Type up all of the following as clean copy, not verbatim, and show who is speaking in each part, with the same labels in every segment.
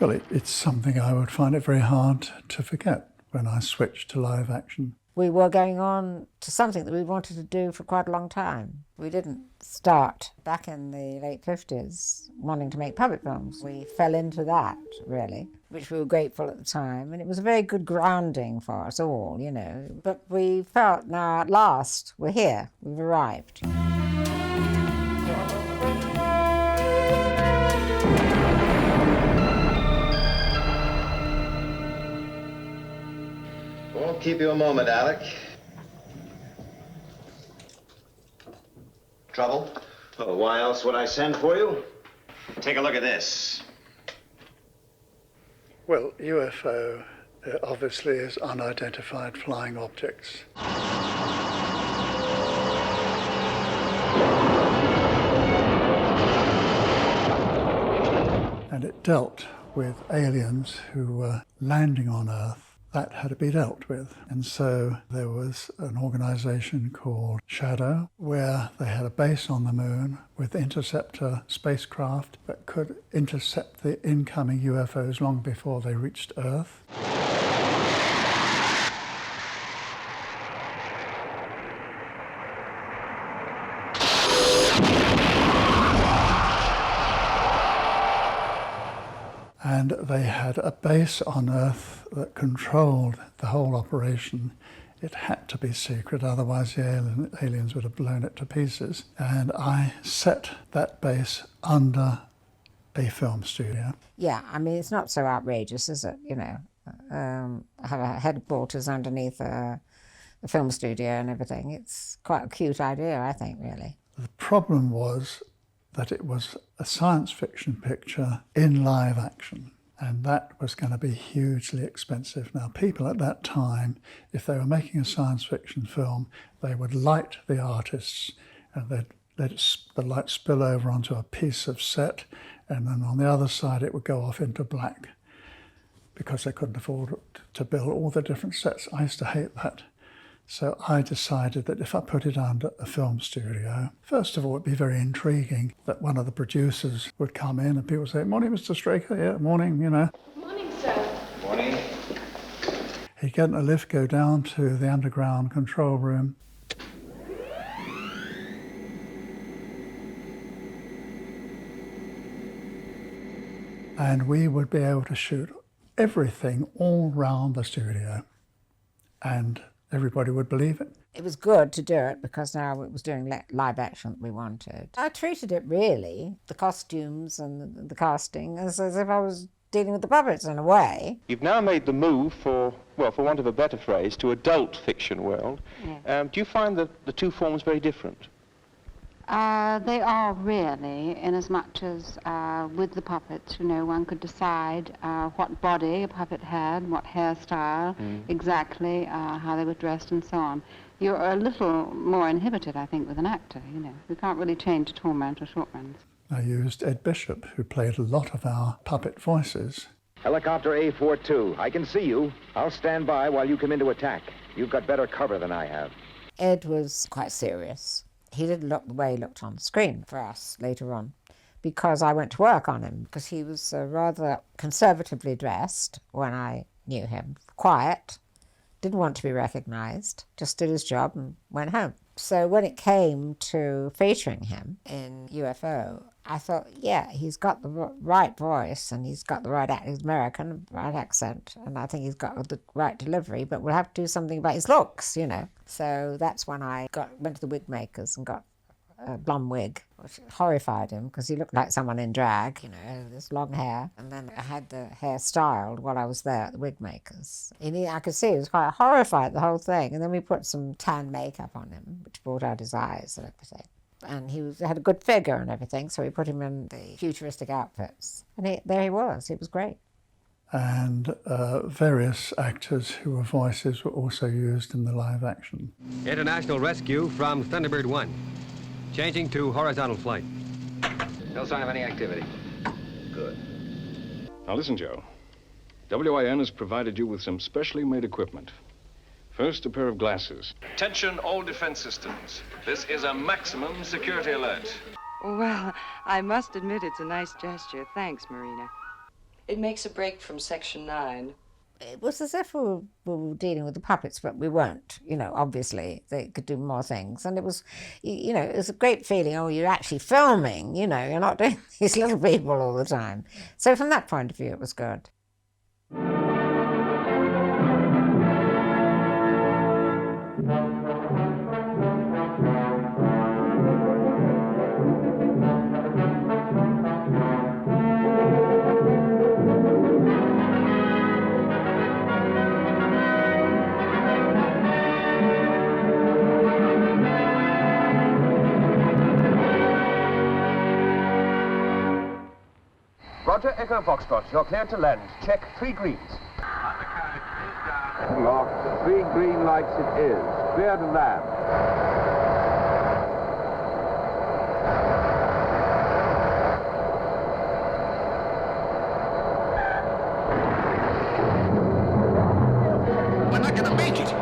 Speaker 1: Well, it's something I would find it very hard to forget when I switched to live action.
Speaker 2: We were going on to something that we wanted to do for quite a long time. We didn't start back in the late 50s wanting to make puppet films. We fell into that, really, which we were grateful at the time. And it was a very good grounding for us all, you know. But we felt, now at last, we're here, we've arrived.
Speaker 3: Won't keep you a moment, Alec. Trouble?
Speaker 4: Oh, why else would I send for you?
Speaker 3: Take a look at this.
Speaker 1: Well, UFO obviously is unidentified flying objects. And it dealt with aliens who were landing on Earth. That had to be dealt with. And so there was an organisation called Shadow, where they had a base on the moon with interceptor spacecraft that could intercept the incoming UFOs long before they reached Earth. And they had a base on Earth that controlled the whole operation. It had to be secret, otherwise the aliens would have blown it to pieces. And I set that base under a film studio.
Speaker 2: Yeah, I mean, it's not so outrageous, is it? You know, have a headquarters underneath a film studio and everything. It's quite a cute idea, I think, really.
Speaker 1: The problem was that it was a science fiction picture in live action, and that was going to be hugely expensive. Now, people at that time, if they were making a science fiction film, they would light the artists, and they'd let the light spill over onto a piece of set, and then on the other side it would go off into black, because they couldn't afford to build all the different sets. I used to hate that. So I decided that if I put it under a film studio, first of all, it'd be very intriguing that one of the producers would come in and people would say, "Morning, Mr. Straker." "Yeah, morning," you know.
Speaker 5: Morning, sir.
Speaker 3: Morning.
Speaker 1: He'd get in a lift, go down to the underground control room. And we would be able to shoot everything all round the studio. And everybody would believe it.
Speaker 2: It was good to do it because now it was doing live action that we wanted. I treated it really, the costumes and the casting, as if I was dealing with the puppets in a way.
Speaker 6: You've now made the move for want of a better phrase, to adult fiction world. Yeah. Do you find that the two forms very different?
Speaker 5: They are really, in as much as with the puppets, you know, one could decide what body a puppet had, what hairstyle, exactly, how they were dressed and so on. You're a little more inhibited, I think, with an actor, you know. We can't really change tall man to short man.
Speaker 1: I used Ed Bishop, who played a lot of our puppet voices.
Speaker 4: Helicopter A42, I can see you. I'll stand by while you come in to attack. You've got better cover than I have.
Speaker 2: Ed was quite serious. He didn't look the way he looked on the screen for us later on, because I went to work on him, because he was rather conservatively dressed when I knew him. Quiet, didn't want to be recognised, just did his job and went home. So when it came to featuring him in UFO, I thought, yeah, he's got the right voice and he's got the right he's American, right accent, and I think he's got the right delivery, but we'll have to do something about his looks, you know. So that's when I went to the wig makers and got a blonde wig, which horrified him because he looked like someone in drag, you know, this long hair. And then I had the hair styled while I was there at the wig makers. And I could see he was quite horrified at the whole thing. And then we put some tan makeup on him, which brought out his eyes and everything. And he had a good figure and everything, so we put him in the futuristic outfits. And there he was. It was great.
Speaker 1: And various actors who were voices were also used in the live action.
Speaker 7: International rescue from Thunderbird 1. Changing to horizontal flight.
Speaker 3: No sign of any activity.
Speaker 4: Good.
Speaker 8: Now listen, Joe. WIN has provided you with some specially made equipment. First, a pair of glasses.
Speaker 9: Attention all defense systems. This is a maximum security alert.
Speaker 10: Well, I must admit it's a nice gesture. Thanks, Marina. It makes a break from Section 9.
Speaker 2: It was as if we were dealing with the puppets, but we weren't. You know, obviously they could do more things, and it was, you know, it was a great feeling. Oh, you're actually filming. You know, you're not doing these little people all the time. So from that point of view, it was good.
Speaker 11: Roger, Echo Foxtrot, you're cleared to land. Check 3 greens.
Speaker 4: Locked. 3 green lights it is. Clear to land.
Speaker 12: We're not gonna make it.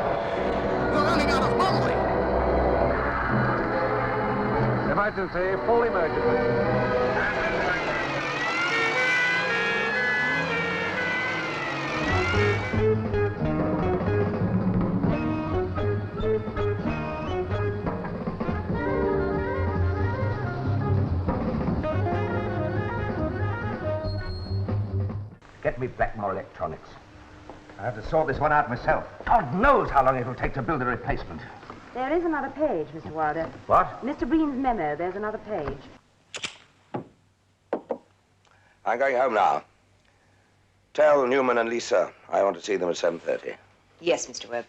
Speaker 12: We're running out of runway.
Speaker 4: Emergency, full emergency.
Speaker 11: Get me back more electronics. I have to sort this one out myself. God knows how long it'll take to build a replacement.
Speaker 13: There is another page, Mr. Wilder.
Speaker 11: What?
Speaker 13: Mr. Breen's memo, there's another page.
Speaker 14: I'm going home now. Tell Newman and Lisa I want to see them at 7:30.
Speaker 13: Yes, Mr. Webb.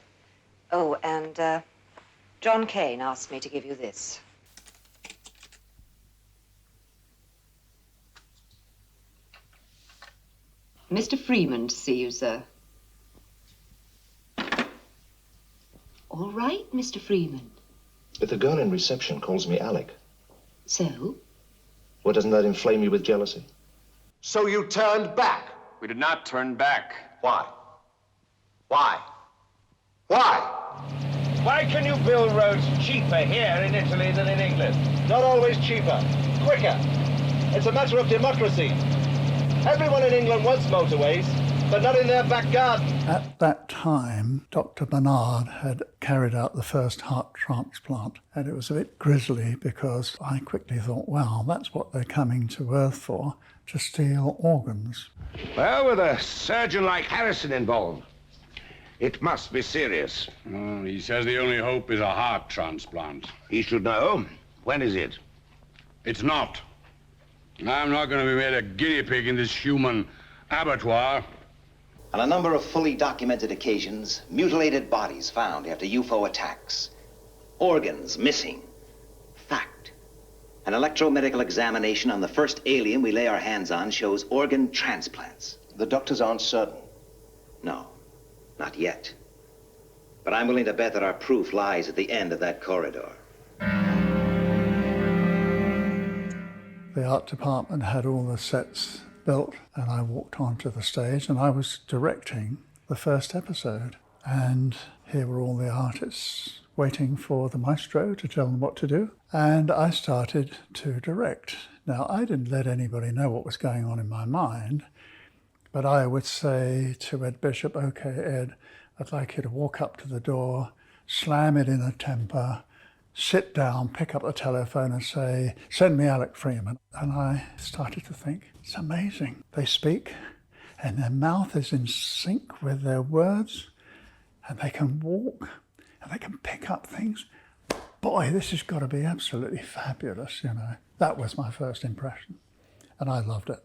Speaker 13: Oh, and John Kane asked me to give you this. Mr. Freeman to see you, sir. All right, Mr. Freeman.
Speaker 15: If the girl in reception calls me Alec,
Speaker 13: So?
Speaker 15: well, doesn't that inflame you with jealousy?
Speaker 16: So you turned back?
Speaker 9: We did not turn back.
Speaker 16: Why? Why? Why?
Speaker 11: Why can you build roads cheaper here in Italy than in England?
Speaker 16: Not always cheaper. Quicker. It's a matter of democracy. Everyone in England wants motorways, but not in their back garden.
Speaker 1: At that time, Dr. Bernard had carried out the first heart transplant, and it was a bit grisly because I quickly thought, well, that's what they're coming to Earth for, to steal organs.
Speaker 14: Well, with a surgeon like Harrison involved, it must be serious.
Speaker 17: He says the only hope is a heart transplant.
Speaker 14: He should know. When is it?
Speaker 17: It's not. I'm not going to be made a guinea pig in this human abattoir.
Speaker 18: On a number of fully documented occasions, mutilated bodies found after UFO attacks. Organs missing. Fact. An electromedical examination on the first alien we lay our hands on shows organ transplants.
Speaker 15: The doctors aren't certain.
Speaker 18: No, not yet. But I'm willing to bet that our proof lies at the end of that corridor.
Speaker 1: The art department had all the sets built, and I walked onto the stage and I was directing the first episode. And here were all the artists waiting for the maestro to tell them what to do. And I started to direct. Now, I didn't let anybody know what was going on in my mind, but I would say to Ed Bishop, okay, Ed, I'd like you to walk up to the door, slam it in a temper, sit down, pick up the telephone and say, send me Alec Freeman. And I started to think, it's amazing. They speak and their mouth is in sync with their words and they can walk and they can pick up things. Boy, this has got to be absolutely fabulous, you know. That was my first impression and I loved it.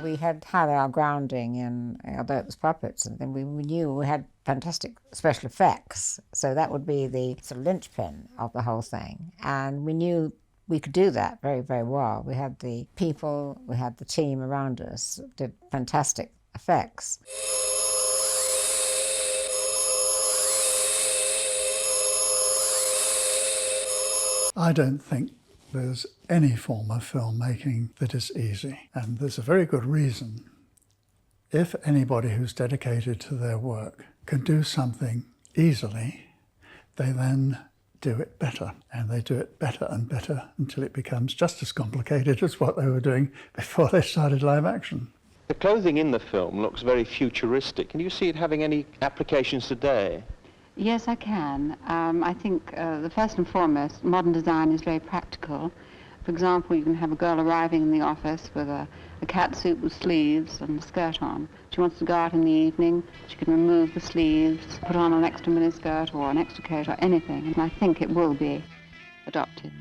Speaker 2: We had our grounding in, although it was puppets, and then we knew we had fantastic special effects. So that would be the sort of linchpin of the whole thing. And we knew we could do that very, very well. We had the people, we had the team around us, did fantastic effects.
Speaker 1: I don't think there's any form of filmmaking that is easy, and there's a very good reason. If anybody who's dedicated to their work can do something easily, they then do it better, and they do it better and better until it becomes just as complicated as what they were doing before they started live action.
Speaker 6: The clothing in the film looks very futuristic. Can you see it having any applications today?
Speaker 5: Yes, I can. I think the first and foremost, modern design is very practical. For example, you can have a girl arriving in the office with a catsuit with sleeves and a skirt on. She wants to go out in the evening, she can remove the sleeves, put on an extra miniskirt or an extra coat or anything, and I think it will be adopted.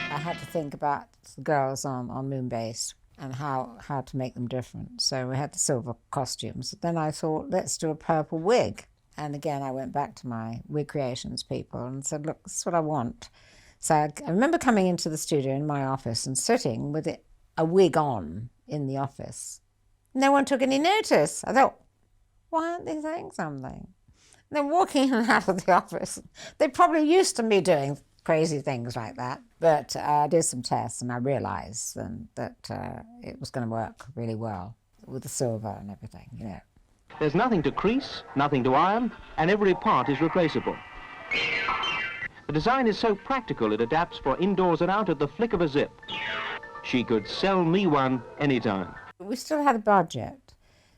Speaker 2: I had to think about the girls on Moonbase and how to make them different. So we had the silver costumes. Then I thought, let's do a purple wig. And again, I went back to my wig creations people and said, look, this is what I want. So I remember coming into the studio in my office and sitting with a wig on in the office. No one took any notice. I thought, why aren't they saying something? And then walking in and out of the office, they're probably used to me doing crazy things like that. But I did some tests and I realised that it was going to work really well with the silver and everything, you know.
Speaker 19: There's nothing to crease, nothing to iron, and every part is replaceable. The design is so practical it adapts for indoors and out at the flick of a zip. She could sell me one anytime.
Speaker 2: We still had a budget,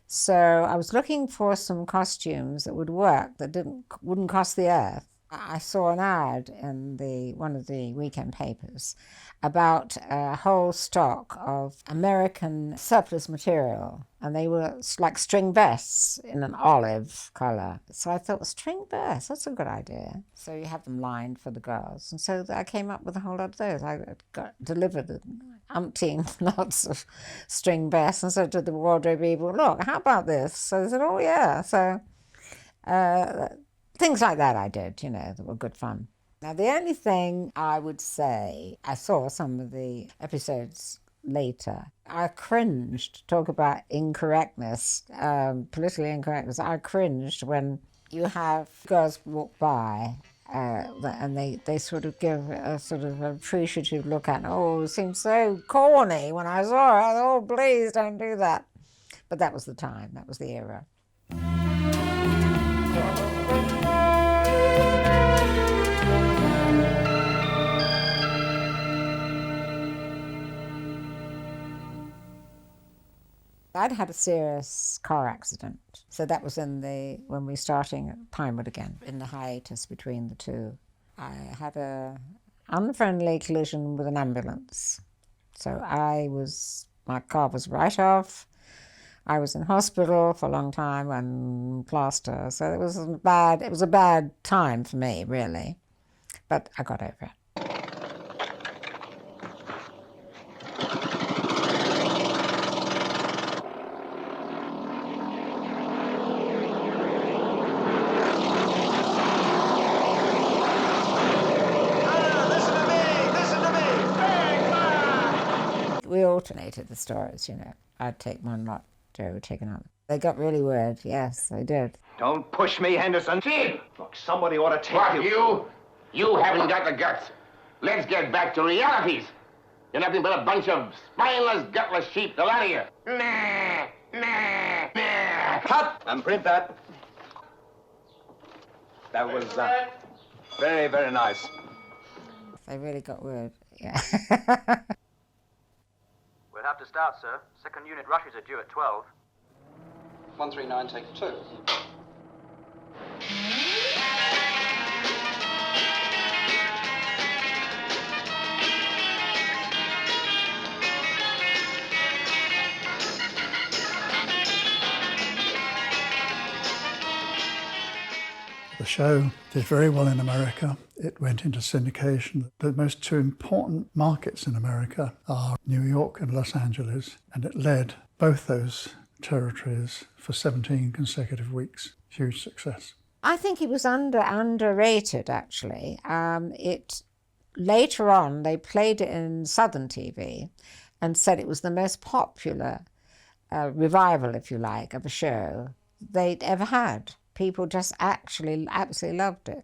Speaker 2: so I was looking for some costumes that would work, that wouldn't cost the earth. I saw an ad in one of the weekend papers about a whole stock of American surplus material, and they were like string vests in an olive colour. So I thought, string vests, that's a good idea. So you have them lined for the girls. And so I came up with a whole lot of those. I got delivered umpteen lots of string vests and said to the wardrobe people, look, how about this? So they said, oh yeah. So things like that I did, you know, that were good fun. Now, the only thing I would say, I saw some of the episodes later. I cringed, talk about incorrectness, political incorrectness. I cringed when you have girls walk by and they sort of give a sort of appreciative look at, oh, it seems so corny when I saw it. Oh, please don't do that. But that was the time, that was the era. I'd had a serious car accident, so that was when we were starting at Pinewood again, in the hiatus between the two. I had an unfriendly collision with an ambulance, so my car was right off. I was in hospital for a long time and plaster, so it was a bad time for me, really, but I got over it. We alternated the stories, you know. I'd take one lot, Joe would take another. They got really weird, yes, they did.
Speaker 11: Don't push me, Henderson. Gee! Look, somebody ought to take
Speaker 17: What, you haven't got the guts. Let's get back to realities. You're nothing but a bunch of spineless, gutless sheep, the lot of you. Nah, nah, nah.
Speaker 11: Cut! And print that. That was very, very nice.
Speaker 2: They really got weird, yeah.
Speaker 20: We'll have to start, sir. Second unit rushes are due at 12.
Speaker 21: 139, take 2.
Speaker 1: The show did very well in America. It went into syndication. The most two important markets in America are New York and Los Angeles, and it led both those territories for 17 consecutive weeks. Huge success.
Speaker 2: I think it was underrated, actually. Later on, they played it in Southern TV and said it was the most popular revival, if you like, of a show they'd ever had. People just actually absolutely loved it.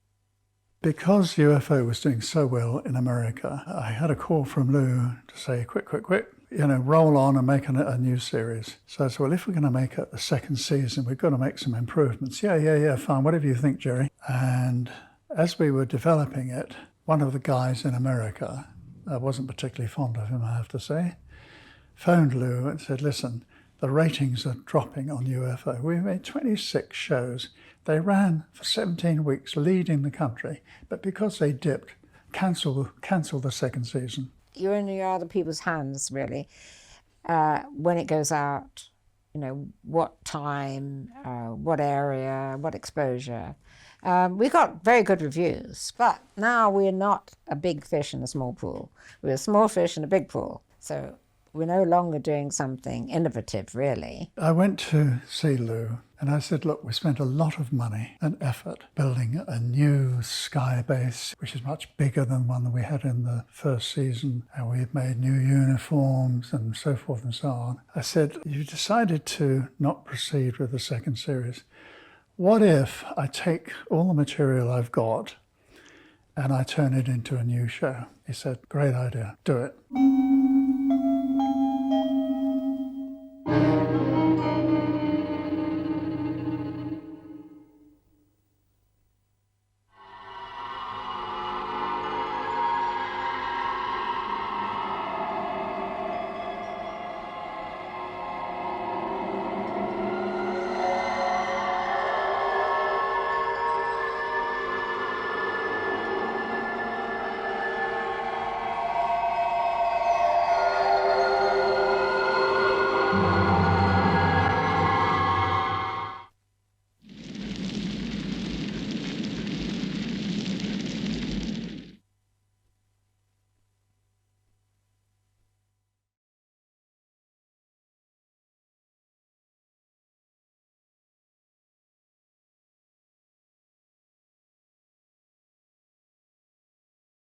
Speaker 1: Because UFO was doing so well in America, I had a call from Lou to say, quick, roll on and make a new series. So I said, well, if we're going to make a second season, we've got to make some improvements. Yeah, fine, whatever you think, Gerry. And as we were developing it, one of the guys in America, I wasn't particularly fond of him, I have to say, phoned Lou and said, listen, the ratings are dropping on UFO. We made 26 shows. They ran for 17 weeks, leading the country. But because they dipped, cancel the second season.
Speaker 2: You're in your other people's hands, really. When it goes out, what time, what area, what exposure. We got very good reviews, but now we're not a big fish in a small pool. We're a small fish in a big pool. So we're no longer doing something innovative, really.
Speaker 1: I went to see Lou and I said, look, we spent a lot of money and effort building a new sky base, which is much bigger than the one that we had in the first season. And we've made new uniforms and so forth and so on. I said, you decided to not proceed with the second series. What if I take all the material I've got and I turn it into a new show? He said, great idea, do it.